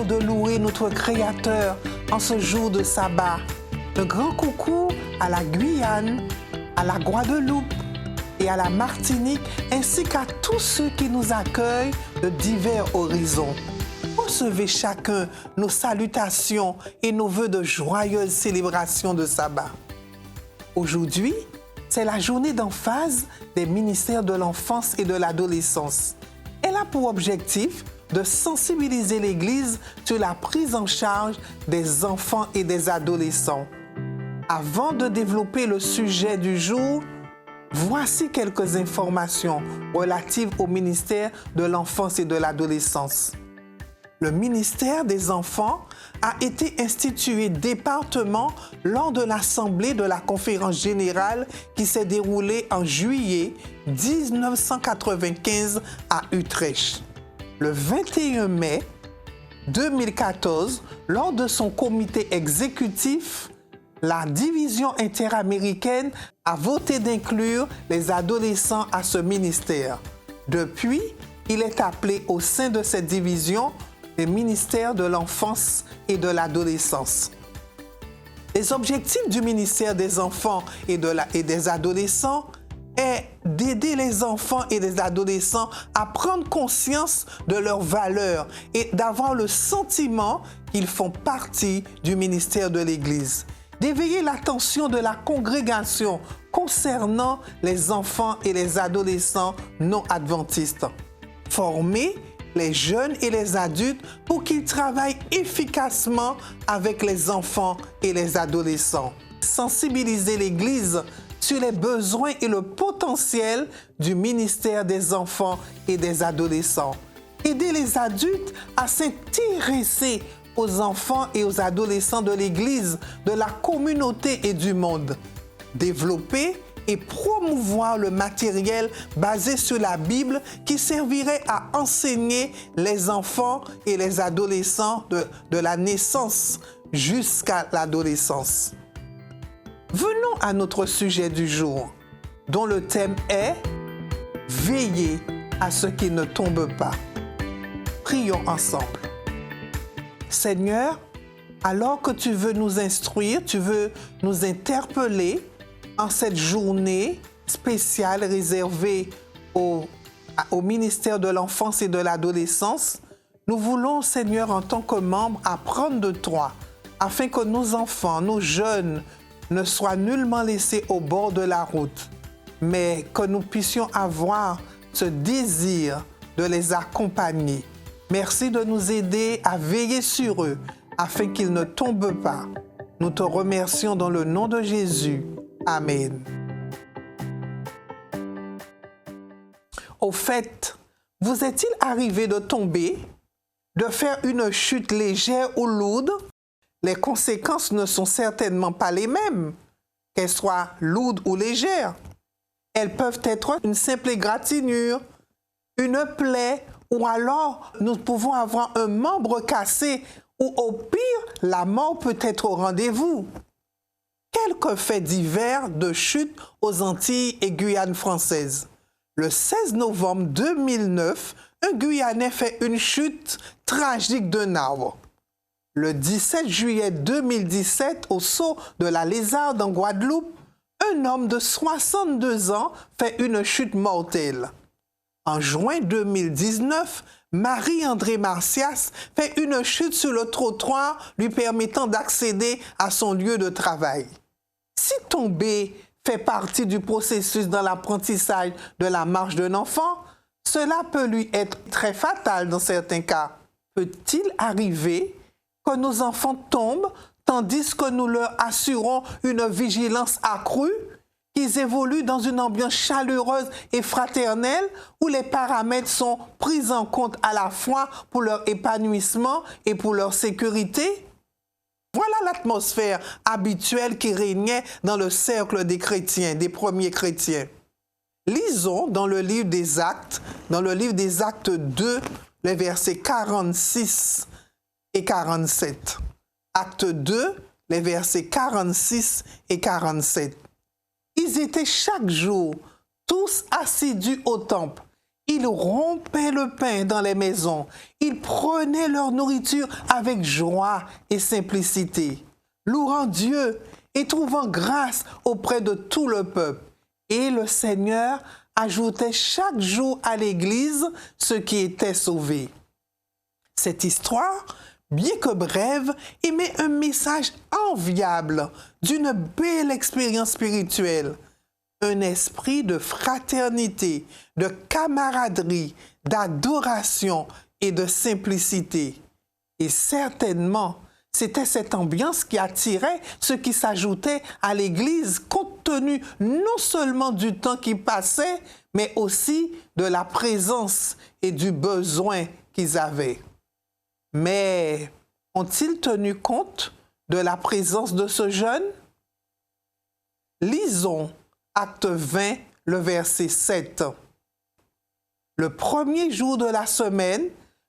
jour de louer notre Créateur en ce jour de sabbat. Un grand coucou à la Guyane, à la Guadeloupe et à la Martinique, ainsi qu'à tous ceux qui nous accueillent de divers horizons. Recevez chacun nos salutations et nos vœux de joyeuses célébrations de sabbat. Aujourd'hui, c'est la journée d'emphase des ministères de l'enfance et de l'adolescence. Elle a pour objectif de sensibiliser l'Église sur la prise en charge des enfants et des adolescents. Avant de développer le sujet du jour, voici quelques informations relatives au ministère de l'enfance et de l'adolescence. Le ministère des enfants a été institué département lors de l'Assemblée de la Conférence générale qui s'est déroulée en juillet 1995 à Utrecht. Le 21 mai 2014, lors de son comité exécutif, la division interaméricaine a voté d'inclure les adolescents à ce ministère. Depuis, il est appelé au sein de cette division le ministère de l'enfance et de l'adolescence. Les objectifs du ministère des enfants et des adolescents est d'aider les enfants et les adolescents à prendre conscience de leurs valeurs et d'avoir le sentiment qu'ils font partie du ministère de l'Église. D'éveiller l'attention de la congrégation concernant les enfants et les adolescents non adventistes. Former les jeunes et les adultes pour qu'ils travaillent efficacement avec les enfants et les adolescents. Sensibiliser l'Église sur les besoins et le potentiel du ministère des enfants et des adolescents. Aider les adultes à s'intéresser aux enfants et aux adolescents de l'Église, de la communauté et du monde. Développer et promouvoir le matériel basé sur la Bible qui servirait à enseigner les enfants et les adolescents de la naissance jusqu'à l'adolescence. Venons à notre sujet du jour, dont le thème est « Veiller à ce qui ne tombe pas ». Prions ensemble. Seigneur, alors que tu veux nous instruire, tu veux nous interpeller en cette journée spéciale réservée au ministère de l'enfance et de l'adolescence, nous voulons, Seigneur, en tant que membres, apprendre de toi, afin que nos enfants, nos jeunes, ne soient nullement laissés au bord de la route, mais que nous puissions avoir ce désir de les accompagner. Merci de nous aider à veiller sur eux, afin qu'ils ne tombent pas. Nous te remercions dans le nom de Jésus. Amen. Au fait, vous est-il arrivé de tomber, de faire une chute légère ou lourde? Les conséquences ne sont certainement pas les mêmes, qu'elles soient lourdes ou légères. Elles peuvent être une simple égratignure, une plaie, ou alors nous pouvons avoir un membre cassé, ou au pire, la mort peut être au rendez-vous. Quelques faits divers de chute aux Antilles et Guyane française. Le 16 novembre 2009, un Guyanais fait une chute tragique d'un arbre. Le 17 juillet 2017, au saut de la Lézarde en Guadeloupe, un homme de 62 ans fait une chute mortelle. En juin 2019, Marie-André Marcias fait une chute sur le trottoir lui permettant d'accéder à son lieu de travail. Si tomber fait partie du processus dans l'apprentissage de la marche d'un enfant, cela peut lui être très fatal dans certains cas. Peut-il arriver que nos enfants tombent tandis que nous leur assurons une vigilance accrue, qu'ils évoluent dans une ambiance chaleureuse et fraternelle où les paramètres sont pris en compte à la fois pour leur épanouissement et pour leur sécurité? Voilà l'atmosphère habituelle qui régnait dans le cercle des chrétiens, des premiers chrétiens. Lisons dans le livre des Actes 2, les versets 46 et 47. Acte 2, les versets 46 et 47. Ils étaient chaque jour tous assidus au temple Ils rompaient le pain dans les maisons. Ils prenaient leur nourriture avec joie et simplicité, louant Dieu et trouvant grâce auprès de tout le peuple. Et le Seigneur ajoutait chaque jour à l'Église ceux qui étaient sauvés. Cette histoire, bien que brève, émet un message enviable d'une belle expérience spirituelle. Un esprit de fraternité, de camaraderie, d'adoration et de simplicité. Et certainement, c'était cette ambiance qui attirait ceux qui s'ajoutaient à l'Église, compte tenu non seulement du temps qui passait, mais aussi de la présence et du besoin qu'ils avaient. Mais ont-ils tenu compte de la présence de ce jeune? Lisons Acte 20, le verset 7. Le premier jour de la semaine,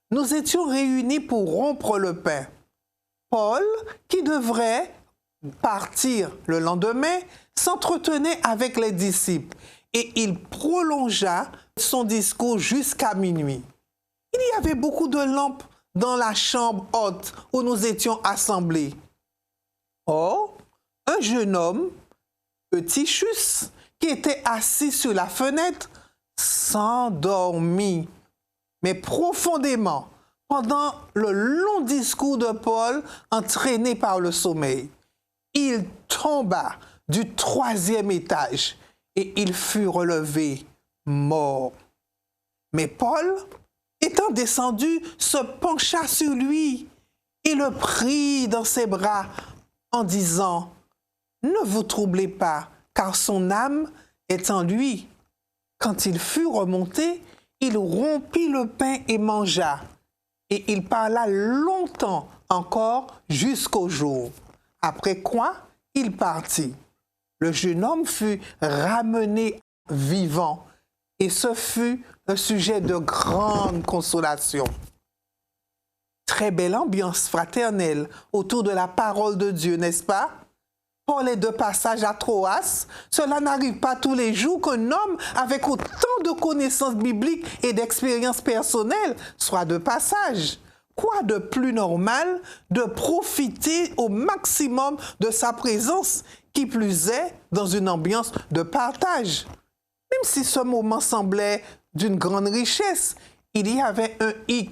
nous étions réunis pour rompre le pain. Paul, qui devrait partir le lendemain, s'entretenait avec les disciples et il prolongea son discours jusqu'à minuit. Il y avait beaucoup de lampes dans la chambre haute où nous étions assemblés. Or, un jeune homme, Eutychus, qui était assis sur la fenêtre, s'endormit, mais profondément, pendant le long discours de Paul, entraîné par le sommeil. Il tomba du 3e étage et il fut relevé mort. Mais Paul, étant descendu, se pencha sur lui et le prit dans ses bras en disant « Ne vous troublez pas, car son âme est en lui. » Quand il fut remonté, il rompit le pain et mangea. Et il parla longtemps encore jusqu'au jour. Après quoi, il partit. Le jeune homme fut ramené vivant et ce fut un sujet de grande consolation. Très belle ambiance fraternelle autour de la parole de Dieu, n'est-ce pas? Pour les 2 passages à Troas, cela n'arrive pas tous les jours qu'un homme avec autant de connaissances bibliques et d'expériences personnelles soit de passage. Quoi de plus normal de profiter au maximum de sa présence, qui plus est dans une ambiance de partage. Même si ce moment semblait d'une grande richesse, il y avait un hic,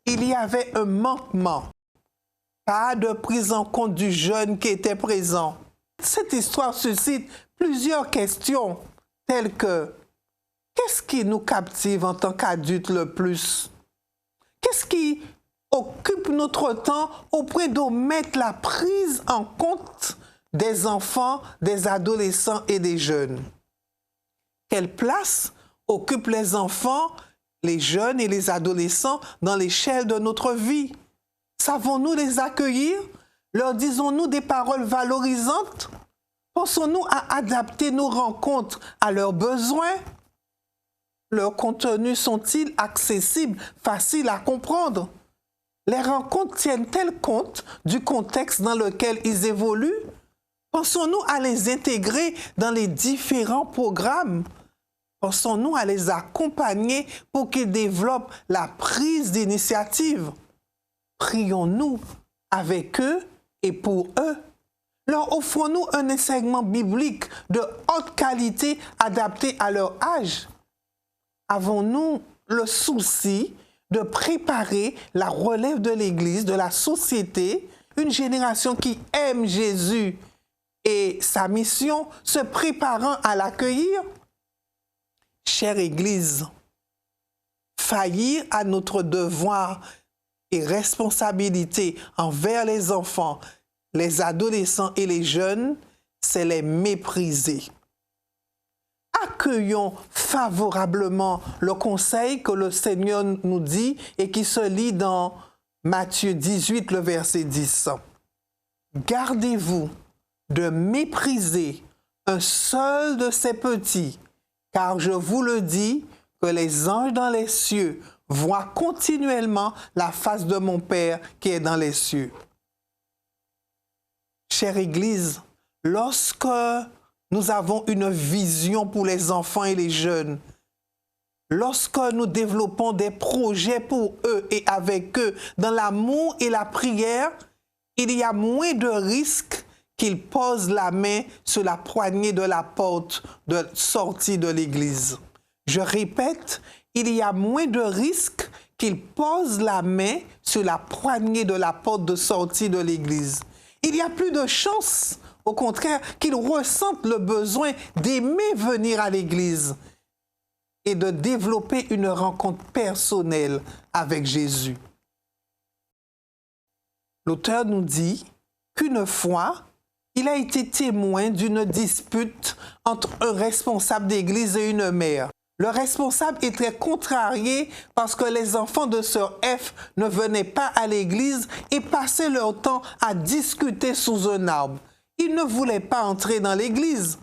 il y avait un manquement. Pas de prise en compte du jeune qui était présent. Cette histoire suscite plusieurs questions, telles que qu'est-ce qui nous captive en tant qu'adultes le plus? Qu'est-ce qui occupe notre temps au point d'omettre la prise en compte des enfants, des adolescents et des jeunes? Quelle place occupent les enfants, les jeunes et les adolescents dans l'échelle de notre vie? Savons-nous les accueillir? Leur disons-nous des paroles valorisantes? Pensons-nous à adapter nos rencontres à leurs besoins? Leurs contenus sont-ils accessibles, faciles à comprendre? Les rencontres tiennent-elles compte du contexte dans lequel ils évoluent? Pensons-nous à les intégrer dans les différents programmes? Pensons-nous à les accompagner pour qu'ils développent la prise d'initiative? Prions-nous avec eux et pour eux? Leur offrons-nous un enseignement biblique de haute qualité adapté à leur âge? Avons-nous le souci de préparer la relève de l'Église, de la société, une génération qui aime Jésus et sa mission, se préparant à l'accueillir? Chère Église, faillir à notre devoir et responsabilité envers les enfants, les adolescents et les jeunes, c'est les mépriser. Accueillons favorablement le conseil que le Seigneur nous dit et qui se lit dans Matthieu 18, le verset 10. Gardez-vous de mépriser un seul de ces petits, car je vous le dis que les anges dans les cieux voient continuellement la face de mon Père qui est dans les cieux. Chère Église, lorsque nous avons une vision pour les enfants et les jeunes, lorsque nous développons des projets pour eux et avec eux, dans l'amour et la prière, il y a moins de risques qu'ils posent la main sur la poignée de la porte de sortie de l'église. Je répète, il y a moins de risques qu'ils posent la main sur la poignée de la porte de sortie de l'église. Il y a plus de chances, au contraire, qu'ils ressentent le besoin d'aimer venir à l'église et de développer une rencontre personnelle avec Jésus. L'auteur nous dit qu'une fois, il a été témoin d'une dispute entre un responsable d'église et une mère. Le responsable était contrarié parce que les enfants de sœur F ne venaient pas à l'église et passaient leur temps à discuter sous un arbre. Ils ne voulaient pas entrer dans l'église.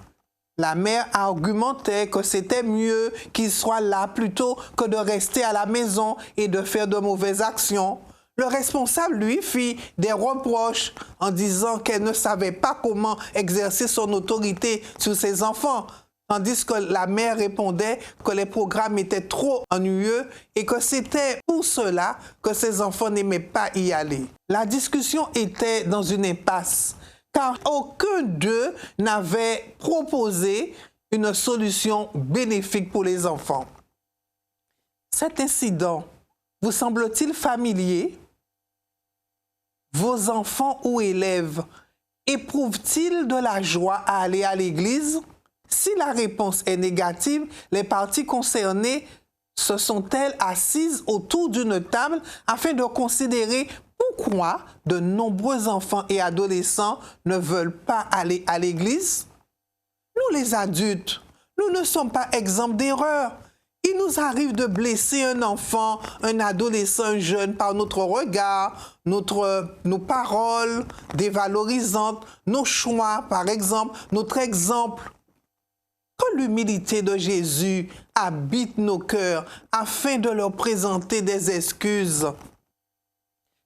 La mère argumentait que c'était mieux qu'ils soient là plutôt que de rester à la maison et de faire de mauvaises actions. Le responsable, lui, fit des reproches en disant qu'elle ne savait pas comment exercer son autorité sur ses enfants, tandis que la mère répondait que les programmes étaient trop ennuyeux et que c'était pour cela que ses enfants n'aimaient pas y aller. La discussion était dans une impasse, car aucun d'eux n'avait proposé une solution bénéfique pour les enfants. Cet incident vous semble-t-il familier? Vos enfants ou élèves éprouvent-ils de la joie à aller à l'église? Si la réponse est négative, les parties concernées se sont-elles assises autour d'une table afin de considérer pourquoi de nombreux enfants et adolescents ne veulent pas aller à l'église? Nous les adultes, nous ne sommes pas exempts d'erreurs. Il nous arrive de blesser un enfant, un adolescent, un jeune par notre regard, nos paroles dévalorisantes, nos choix, par exemple, notre exemple. Que l'humilité de Jésus habite nos cœurs afin de leur présenter des excuses.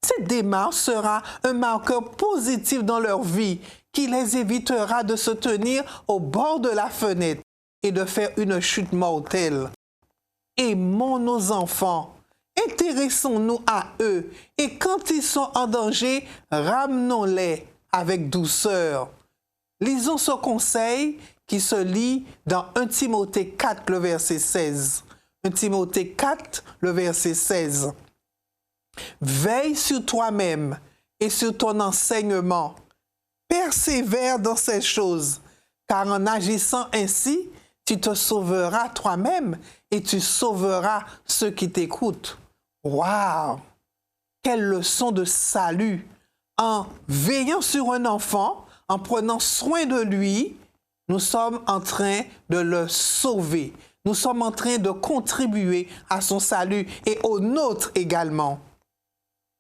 Cette démarche sera un marqueur positif dans leur vie qui les évitera de se tenir au bord de la fenêtre et de faire une chute mortelle. Aimons nos enfants, intéressons-nous à eux et quand ils sont en danger, ramenons-les avec douceur. Lisons ce conseil qui se lit dans 1 Timothée 4, le verset 16. 1 Timothée 4, le verset 16. Veille sur toi-même et sur ton enseignement. Persévère dans ces choses, car en agissant ainsi, tu te sauveras toi-même et tu sauveras ceux qui t'écoutent. Waouh! Quelle leçon de salut! En veillant sur un enfant, en prenant soin de lui, nous sommes en train de le sauver. Nous sommes en train de contribuer à son salut et au nôtre également.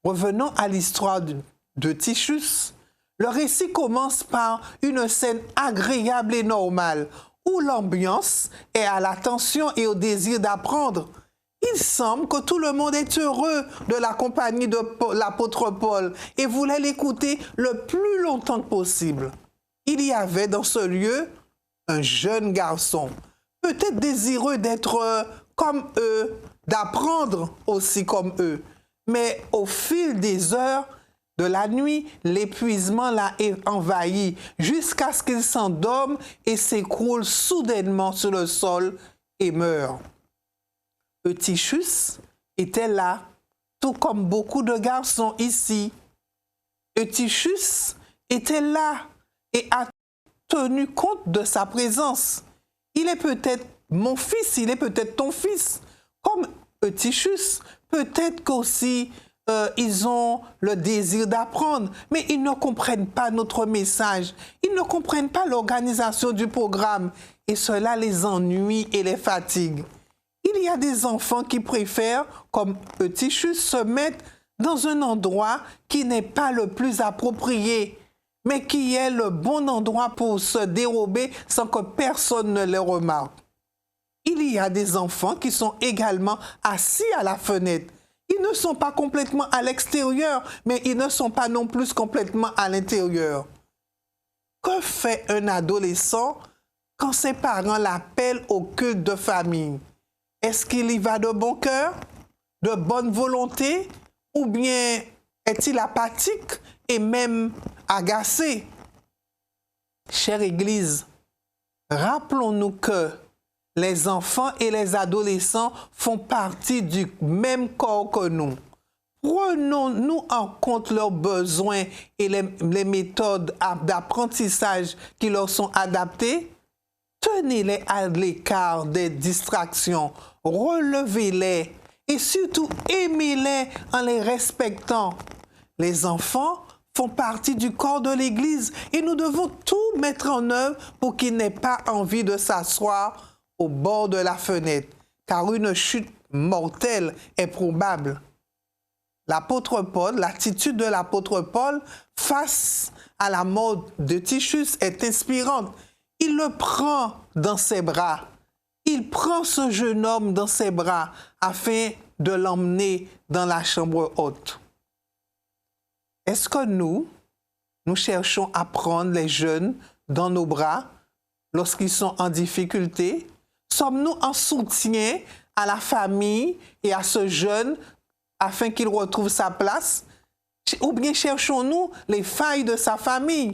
Revenons à l'histoire de Tichus. Le récit commence par une scène agréable et normale, où l'ambiance est à l'attention et au désir d'apprendre. Il semble que tout le monde est heureux de la compagnie de l'apôtre Paul et voulait l'écouter le plus longtemps que possible. Il y avait dans ce lieu un jeune garçon, peut-être désireux d'être comme eux, d'apprendre aussi comme eux. Mais au fil des heures de la nuit, l'épuisement l'a envahi jusqu'à ce qu'il s'endorme et s'écroule soudainement sur le sol et meurt. Eutychus était là, tout comme beaucoup de garçons ici. Eutychus était là et a tenu compte de sa présence. Il est peut-être mon fils, il est peut-être ton fils. Comme Eutychus, peut-être qu'aussi ils ont le désir d'apprendre, mais ils ne comprennent pas notre message. Ils ne comprennent pas l'organisation du programme et cela les ennuie et les fatigue. Il y a des enfants qui préfèrent, comme Eutychus, se mettre dans un endroit qui n'est pas le plus approprié, mais qui est le bon endroit pour se dérober sans que personne ne les remarque. Il y a des enfants qui sont également assis à la fenêtre. Ils ne sont pas complètement à l'extérieur, mais ils ne sont pas non plus complètement à l'intérieur. Que fait un adolescent quand ses parents l'appellent au culte de famille? Est-ce qu'il y va de bon cœur, de bonne volonté, ou bien est-il apathique et même agacé? Chère Église, rappelons-nous que les enfants et les adolescents font partie du même corps que nous. Prenons-nous en compte leurs besoins et les méthodes d'apprentissage qui leur sont adaptées. Tenez-les à l'écart des distractions, relevez-les et surtout aimez-les en les respectant. Les enfants font partie du corps de l'Église et nous devons tout mettre en œuvre pour qu'ils n'aient pas envie de s'asseoir au bord de la fenêtre, car une chute mortelle est probable. L'apôtre Paul, l'attitude de l'apôtre Paul face à la mort de Tychus est inspirante. Il le prend dans ses bras. Il prend ce jeune homme dans ses bras afin de l'emmener dans la chambre haute. Est-ce que nous cherchons à prendre les jeunes dans nos bras lorsqu'ils sont en difficulté? Sommes-nous en soutien à la famille et à ce jeune afin qu'il retrouve sa place? Ou bien cherchons-nous les failles de sa famille?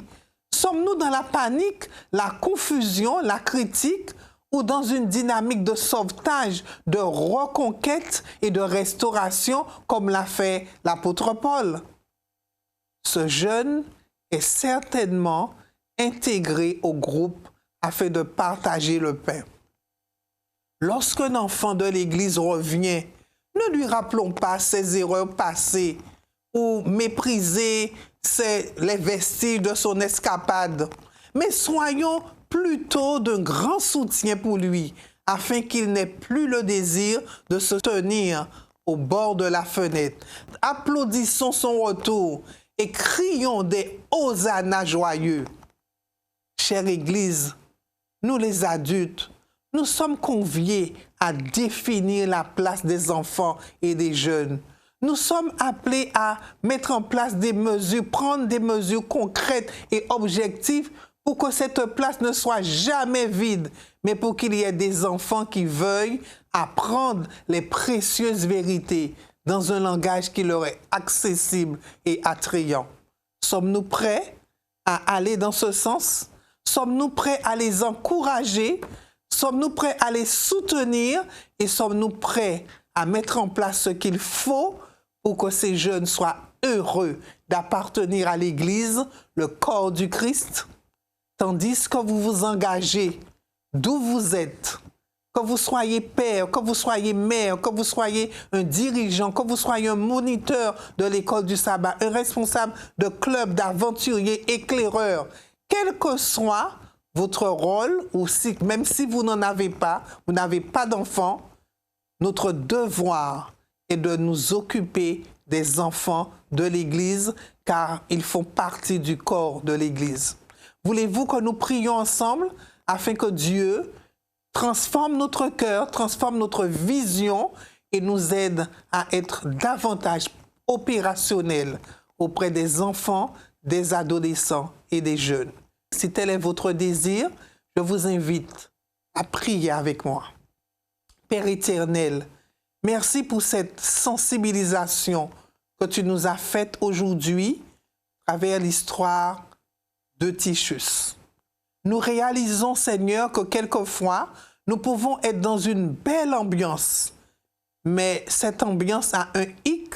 Sommes-nous dans la panique, la confusion, la critique ou dans une dynamique de sauvetage, de reconquête et de restauration comme l'a fait l'apôtre Paul? Ce jeune est certainement intégré au groupe afin de partager le pain. Lorsqu'un enfant de l'Église revient, ne lui rappelons pas ses erreurs passées ou mépriser les vestiges de son escapade, mais soyons plutôt d'un grand soutien pour lui, afin qu'il n'ait plus le désir de se tenir au bord de la fenêtre. Applaudissons son retour et crions des hosannas joyeux. Chère Église, nous les adultes, nous sommes conviés à définir la place des enfants et des jeunes. Nous sommes appelés à mettre en place des mesures, prendre des mesures concrètes et objectives pour que cette place ne soit jamais vide, mais pour qu'il y ait des enfants qui veuillent apprendre les précieuses vérités dans un langage qui leur est accessible et attrayant. Sommes-nous prêts à aller dans ce sens? Sommes-nous prêts à les encourager? Sommes-nous prêts à les soutenir? Et sommes-nous prêts à mettre en place ce qu'il faut pour que ces jeunes soient heureux d'appartenir à l'Église, le corps du Christ? Tandis que vous vous engagez d'où vous êtes, que vous soyez père, que vous soyez mère, que vous soyez un dirigeant, que vous soyez un moniteur de l'école du sabbat, un responsable de club, d'aventurier, éclaireur, quel que soit votre rôle, ou même si vous n'en avez pas, vous n'avez pas d'enfants, notre devoir est de nous occuper des enfants de l'Église, car ils font partie du corps de l'Église. Voulez-vous que nous prions ensemble afin que Dieu transforme notre cœur, transforme notre vision et nous aide à être davantage opérationnels auprès des enfants, des adolescents et des jeunes? Si tel est votre désir, je vous invite à prier avec moi. Père éternel, merci pour cette sensibilisation que tu nous as faite aujourd'hui à travers l'histoire de Tychus. Nous réalisons, Seigneur, que quelquefois, nous pouvons être dans une belle ambiance, mais cette ambiance a un hic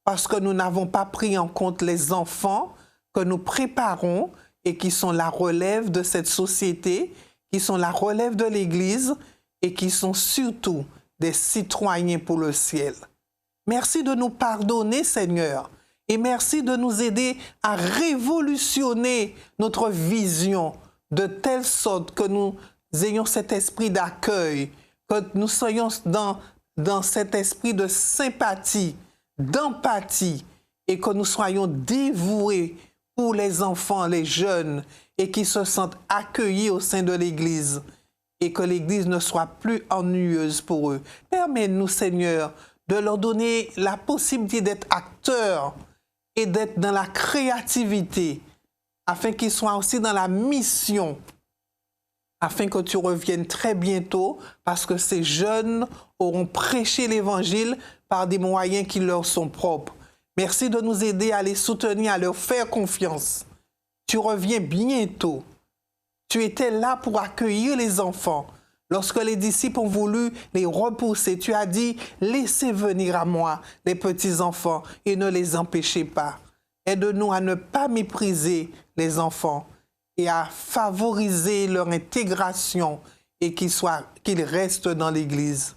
parce que nous n'avons pas pris en compte les enfants que nous préparons et qui sont la relève de cette société, qui sont la relève de l'Église et qui sont surtout des citoyens pour le ciel. Merci de nous pardonner, Seigneur, et merci de nous aider à révolutionner notre vision de telle sorte que nous ayons cet esprit d'accueil, que nous soyons dans cet esprit de sympathie, d'empathie, et que nous soyons dévoués pour les enfants, les jeunes, et qui se sentent accueillis au sein de l'Église, et que l'Église ne soit plus ennuyeuse pour eux. Permets-nous, Seigneur, de leur donner la possibilité d'être acteurs et d'être dans la créativité, afin qu'ils soient aussi dans la mission afin que tu reviennes très bientôt, parce que ces jeunes auront prêché l'Évangile par des moyens qui leur sont propres. Merci de nous aider à les soutenir, à leur faire confiance. Tu reviens bientôt. Tu étais là pour accueillir les enfants. Lorsque les disciples ont voulu les repousser, tu as dit, laissez venir à moi les petits-enfants et ne les empêchez pas. Aide-nous à ne pas mépriser les enfants et à favoriser leur intégration et qu'ils restent dans l'Église.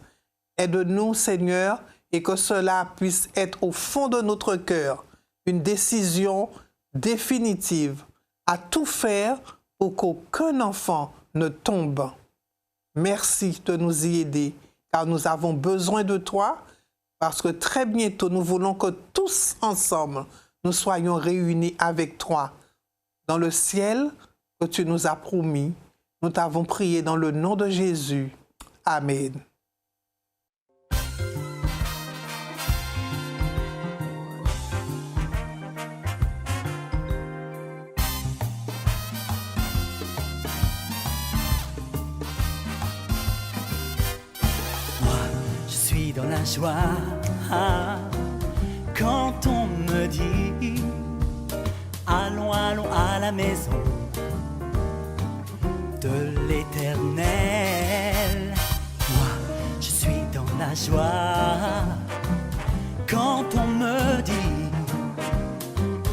Aide-nous, Seigneur, et que cela puisse être au fond de notre cœur une décision définitive à tout faire pour qu'aucun enfant ne tombe. Merci de nous y aider, car nous avons besoin de toi, parce que très bientôt, nous voulons que tous ensemble, nous soyons réunis avec toi dans le ciel que tu nous as promis. Nous t'avons prié dans le nom de Jésus. Amen. Dans la joie, quand on me dit allons, allons à la maison de l'Éternel. Moi, je suis dans la joie quand on me dit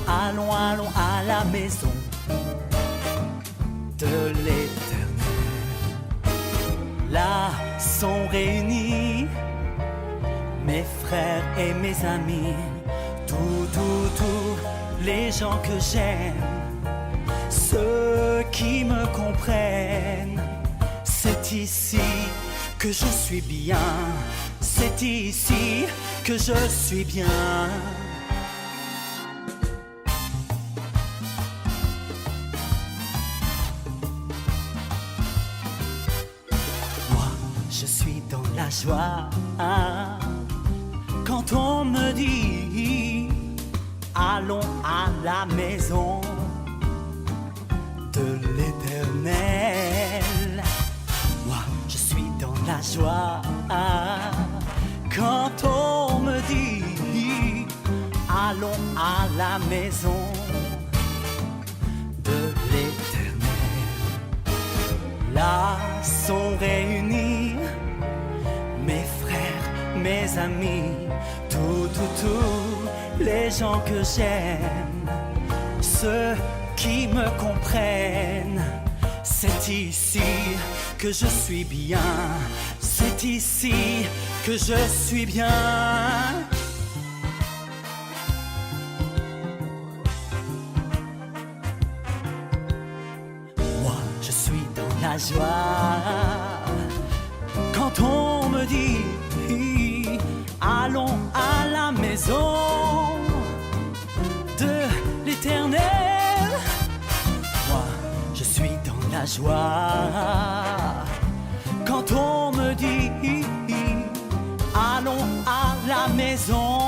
allons, allons à la maison de l'Éternel. Là sont réunis mes frères et mes amis, tous les gens que j'aime, ceux qui me comprennent. C'est ici que je suis bien, c'est ici que je suis bien. Moi, je suis dans la joie. Quand on me dit allons à la maison de l'Éternel, moi je suis dans la joie. Quand on me dit allons à la maison de l'Éternel, là sont réunis mes frères, mes amis, tous les gens que j'aime, ceux qui me comprennent. C'est ici que je suis bien, c'est ici que je suis bien. Moi, je suis dans la joie quand on me dit allons à la maison de l'Éternel. Moi, je suis dans la joie quand on me dit allons à la maison